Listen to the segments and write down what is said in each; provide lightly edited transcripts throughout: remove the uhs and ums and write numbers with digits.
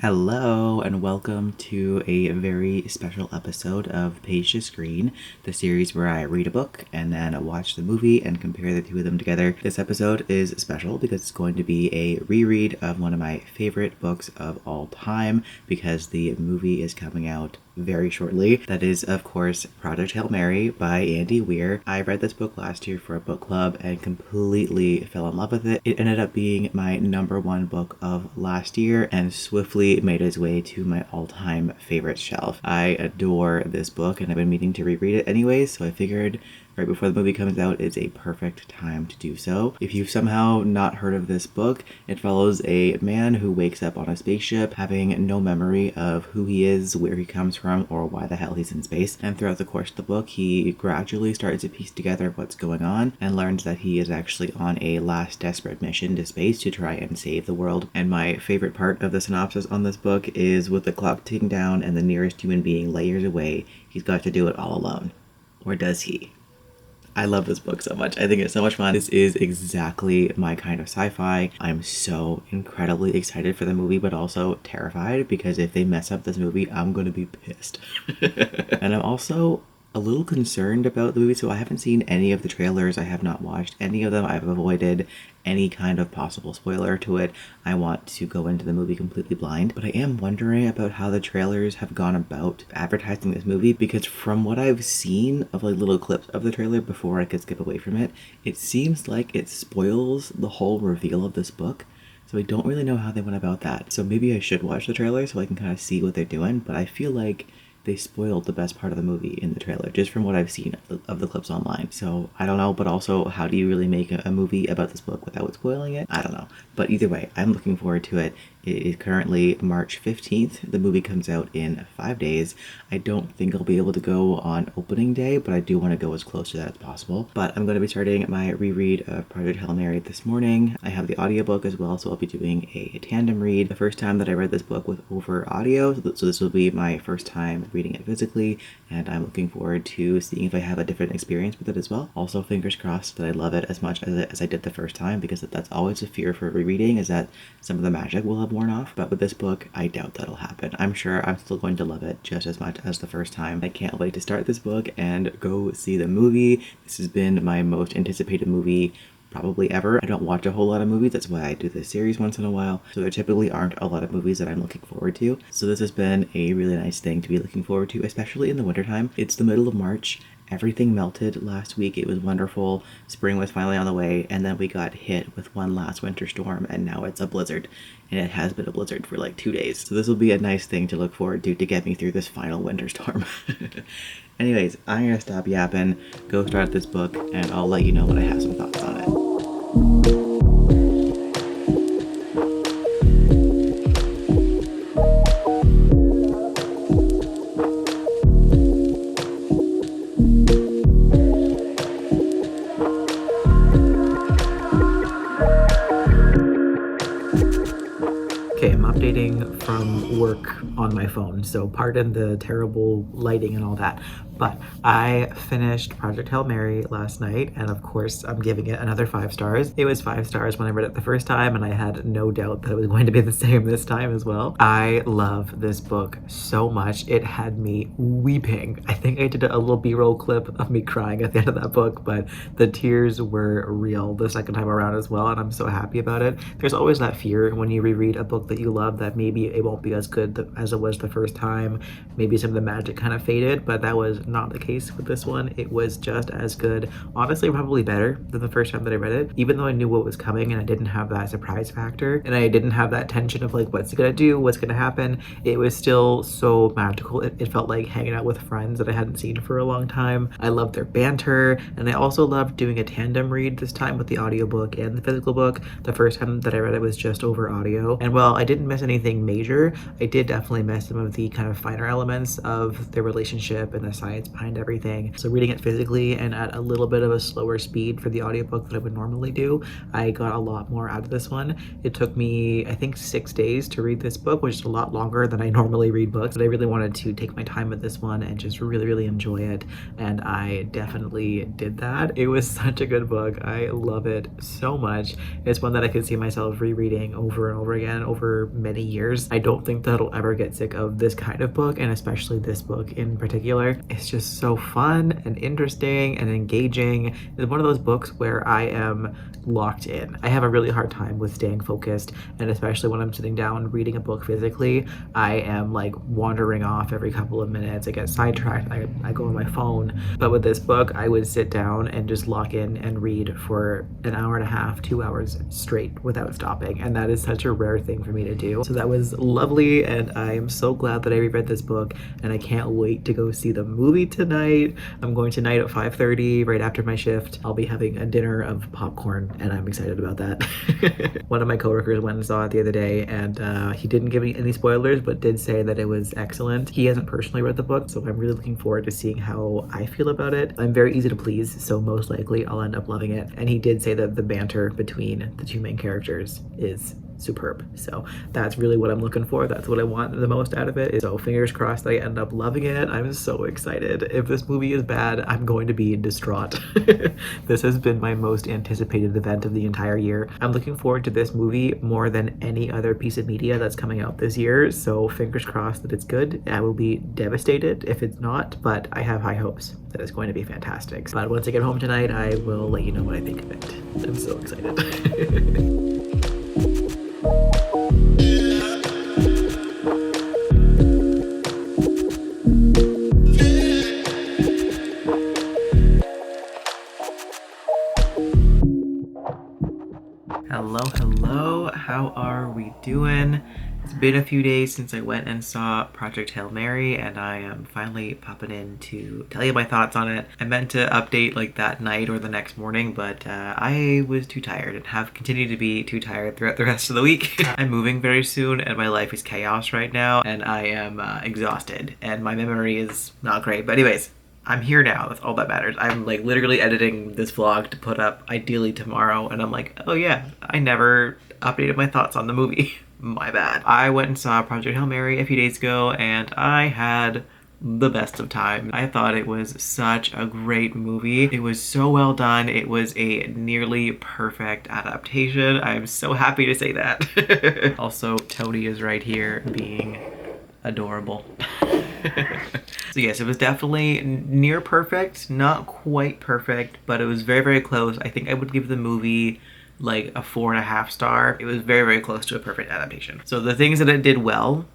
Hello, and welcome to a very special episode of Page to Screen, the series where I read a book and then watch the movie and compare the two of them together. This episode is special because it's going to be a reread of one of my favorite books of all time because the movie is coming out very shortly. That is, of course, Project Hail Mary by Andy Weir. I read this book last year for a book club and completely fell in love with it. It ended up being my number one book of last year and swiftly made its way to my all-time favorite shelf. I adore this book and I've been meaning to reread it anyways, so I figured right before the movie comes out is a perfect time to do so. If you've somehow not heard of this book, it follows a man who wakes up on a spaceship having no memory of who he is, where he comes from, or why the hell he's in space. And throughout the course of the book, he gradually starts to piece together what's going on and learns that he is actually on a last desperate mission to space to try and save the world. And my favorite part of the synopsis on this book is with the clock ticking down and the nearest human being layers away, he's got to do it all alone. Or does he? I love this book so much. I think it's so much fun. This is exactly my kind of sci-fi. I'm so incredibly excited for the movie, but also terrified because if they mess up this movie, I'm going to be pissed. And I'm also a little concerned about the movie, so I haven't seen any of the trailers. I have not watched any of them. I've avoided any kind of possible spoiler to it. I want to go into the movie completely blind, but I am wondering about how the trailers have gone about advertising this movie, because from what I've seen of like little clips of the trailer before I could skip away from it, it seems like it spoils the whole reveal of this book. So I don't really know how they went about that. So maybe I should watch the trailer so I can kind of see what they're doing, but I feel like they spoiled the best part of the movie in the trailer, just from what I've seen of the clips online. So I don't know, but also how do you really make a movie about this book without spoiling it? I don't know. But either way, I'm looking forward to it. It is currently March 15th. The movie comes out in 5 days. I don't think I'll be able to go on opening day, but I do want to go as close to that as possible. But I'm going to be starting my reread of Project Hail Mary this morning. I have the audiobook as well, so I'll be doing a tandem read. The first time that I read this book was over audio, so this will be my first time reading it physically, and I'm looking forward to seeing if I have a different experience with it as well. Also, fingers crossed that I love it as much as I did the first time, because that's always a fear for rereading, is that some of the magic will have worn off. But with this book, I doubt that'll happen. I'm sure I'm still going to love it just as much as the first time. I can't wait to start this book and go see the movie. This has been my most anticipated movie probably ever. I don't watch a whole lot of movies. That's why I do this series once in a while. So there typically aren't a lot of movies that I'm looking forward to. So this has been a really nice thing to be looking forward to, especially in the wintertime. It's the middle of March. Everything melted last week. It was wonderful. Spring was finally on the way, and then we got hit with one last winter storm, and now it's a blizzard. And it has been a blizzard for like 2 days. So this will be a nice thing to look forward to get me through this final winter storm. Anyways, I'm gonna stop yapping, go start this book, and I'll let you know when I have some thoughts on it. Okay, I'm updating from work on my phone, so pardon the terrible lighting and all that. But I finished Project Hail Mary last night, and of course I'm giving it another 5 stars. It was 5 stars when I read it the first time, and I had no doubt that it was going to be the same this time as well. I love this book so much. It had me weeping. I think I did a little B-roll clip of me crying at the end of that book, but the tears were real the second time around as well, and I'm so happy about it. There's always that fear when you reread a book that you love that maybe it won't be as good as it was the first time. Maybe some of the magic kind of faded, but that was not the case with this one. It was just as good, honestly probably better than the first time that I read it, even though I knew what was coming and I didn't have that surprise factor and I didn't have that tension of like what's it gonna do, what's gonna happen. It was still so magical. It felt like hanging out with friends that I hadn't seen for a long time. I loved their banter, and I also loved doing a tandem read this time with the audiobook and the physical book. The first time that I read it was just over audio, and while I didn't miss anything major, I did definitely miss some of the kind of finer elements of their relationship and the science behind everything. So reading it physically and at a little bit of a slower speed for the audiobook that I would normally do, I got a lot more out of this one. It took me, I think, 6 days to read this book, which is a lot longer than I normally read books, but I really wanted to take my time with this one and just really enjoy it, and I definitely did that. It was such a good book. I love it so much. It's one that I could see myself rereading over and over again over many years characters. I don't think that I'll ever get sick of this kind of book, and especially this book in particular. It's just so fun and interesting and engaging. It's one of those books where I am locked in. I have a really hard time with staying focused, and especially when I'm sitting down reading a book physically, I am like wandering off every couple of minutes. I get sidetracked. I go on my phone. But with this book, I would sit down and just lock in and read for an hour and a half, 2 hours straight without stopping. And that is such a rare thing for me to do. So that was lovely, and I am so glad that I reread this book, and I can't wait to go see the movie tonight. I'm going tonight at 5:30 right after my shift. I'll be having a dinner of popcorn, and I'm excited about that. One of my coworkers went and saw it the other day, and he didn't give me any spoilers, but did say that it was excellent. He hasn't personally read the book, so I'm really looking forward to seeing how I feel about it. I'm very easy to please, so most likely I'll end up loving it. And he did say that the banter between the two main characters is superb. So that's really what I'm looking for. That's what I want the most out of it. So fingers crossed that I end up loving it. I'm so excited. If this movie is bad, I'm going to be distraught. This has been my most anticipated event of the entire year. I'm looking forward to this movie more than any other piece of media that's coming out this year. So fingers crossed that it's good. I will be devastated if it's not, but I have high hopes that it's going to be fantastic. But once I get home tonight, I will let you know what I think of it. I'm so excited. Hello, how are we doing? It's been a few days since I went and saw Project Hail Mary, and I am finally popping in to tell you my thoughts on it. I meant to update like that night or the next morning, but I was too tired and have continued to be too tired throughout the rest of the week. I'm moving very soon, and my life is chaos right now, and I am exhausted, and my memory is not great. But anyways, I'm here now. That's all that matters. I'm like literally editing this vlog to put up ideally tomorrow, and I'm like, oh yeah, I never updated my thoughts on the movie. My bad. I went and saw Project Hail Mary a few days ago, and I had the best of time. I thought it was such a great movie. It was so well done. It was a nearly perfect adaptation. I'm so happy to say that. Also, Tony is right here being adorable. So yes, it was definitely near perfect, not quite perfect, but it was very, very close. I think I would give the movie like a 4.5 star. It was very, very close to a perfect adaptation. So the things that it did well,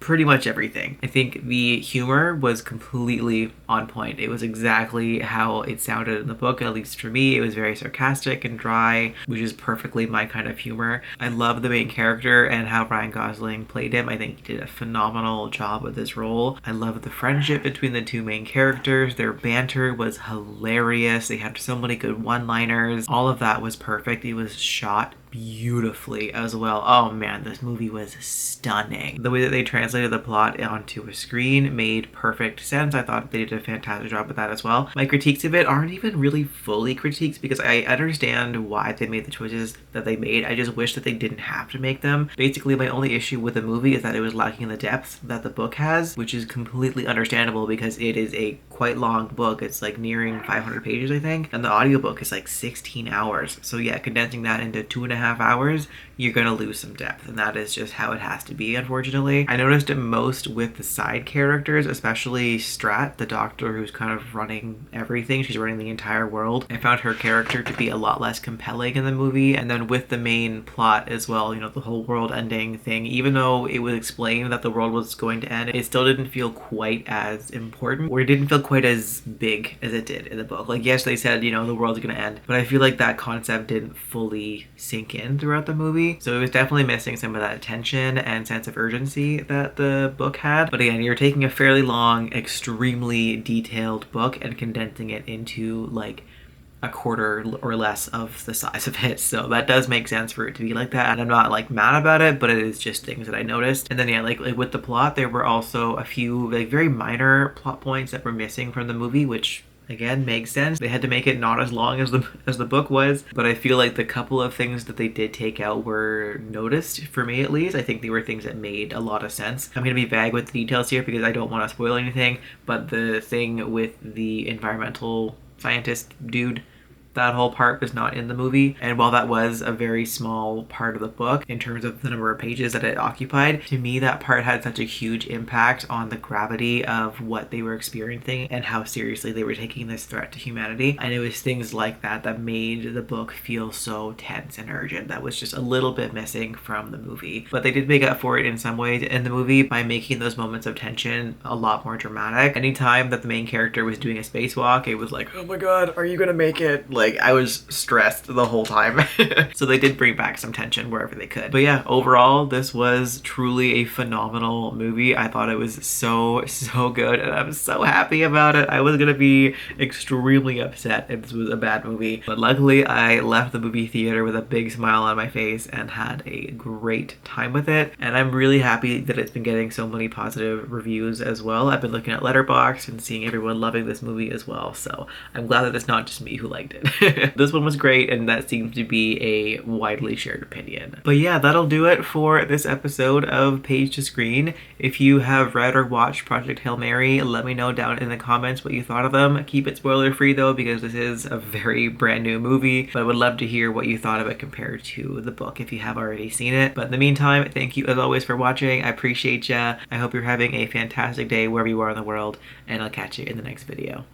pretty much everything. I think the humor was completely on point. It was exactly how it sounded in the book, at least for me. It was very sarcastic and dry, which is perfectly my kind of humor. I love the main character and how Ryan Gosling played him. I think he did a phenomenal job with this role. I love the friendship between the two main characters. Their banter was hilarious. They had so many good one-liners. All of that was perfect. It was shot beautifully as well. Oh man, this movie was stunning. The way that they translated the plot onto a screen made perfect sense. I thought they did a fantastic job with that as well. My critiques of it aren't even really fully critiques because I understand why they made the choices that they made. I just wish that they didn't have to make them. Basically, my only issue with the movie is that it was lacking the depth that the book has, which is completely understandable because it is a quite long book. It's like nearing 500 pages, I think, and the audiobook is like 16 hours. So yeah, condensing that into 2.5 hours, you're gonna lose some depth, and that is just how it has to be, unfortunately. I noticed it most with the side characters, especially Strat, the doctor who's kind of running everything. She's running the entire world. I found her character to be a lot less compelling in the movie, and then with the main plot as well, you know, the whole world ending thing, even though it was explained that the world was going to end, it still didn't feel quite as important, or it didn't feel quite as big as it did in the book. Like, yes, they said, you know, the world's gonna end, but I feel like that concept didn't fully sink in throughout the movie. So it was definitely missing some of that tension and sense of urgency that the book had. But again, you're taking a fairly long, extremely detailed book and condensing it into like a quarter or less of the size of it. So that does make sense for it to be like that. And I'm not like mad about it, but it is just things that I noticed. And then yeah, like with the plot, there were also a few like very minor plot points that were missing from the movie, which again makes sense. They had to make it not as long as the book was, but I feel like the couple of things that they did take out were noticed, for me at least. I think they were things that made a lot of sense. I'm gonna be vague with the details here because I don't want to spoil anything, but the thing with the environmental scientist dude, That whole part was not in the movie, and while that was a very small part of the book in terms of the number of pages that it occupied, to me that part had such a huge impact on the gravity of what they were experiencing and how seriously they were taking this threat to humanity. And it was things like that that made the book feel so tense and urgent. That was just a little bit missing from the movie, but they did make up for it in some ways in the movie by making those moments of tension a lot more dramatic. Anytime that the main character was doing a spacewalk, it was like, oh my god, are you gonna make it? Like, I was stressed the whole time. So they did bring back some tension wherever they could. But yeah, overall, this was truly a phenomenal movie. I thought it was so good, and I'm so happy about it. I was gonna be extremely upset if this was a bad movie, but luckily I left the movie theater with a big smile on my face and had a great time with it. And I'm really happy that it's been getting so many positive reviews as well. I've been looking at Letterboxd and seeing everyone loving this movie as well, so I'm glad that it's not just me who liked it. This one was great, and that seems to be a widely shared opinion. But yeah, that'll do it for this episode of Page to Screen. If you have read or watched Project Hail Mary, let me know down in the comments what you thought of them. Keep it spoiler free though, because this is a very brand new movie, but I would love to hear what you thought of it compared to the book if you have already seen it. But in the meantime, thank you as always for watching. I appreciate ya. I hope you're having a fantastic day wherever you are in the world, and I'll catch you in the next video.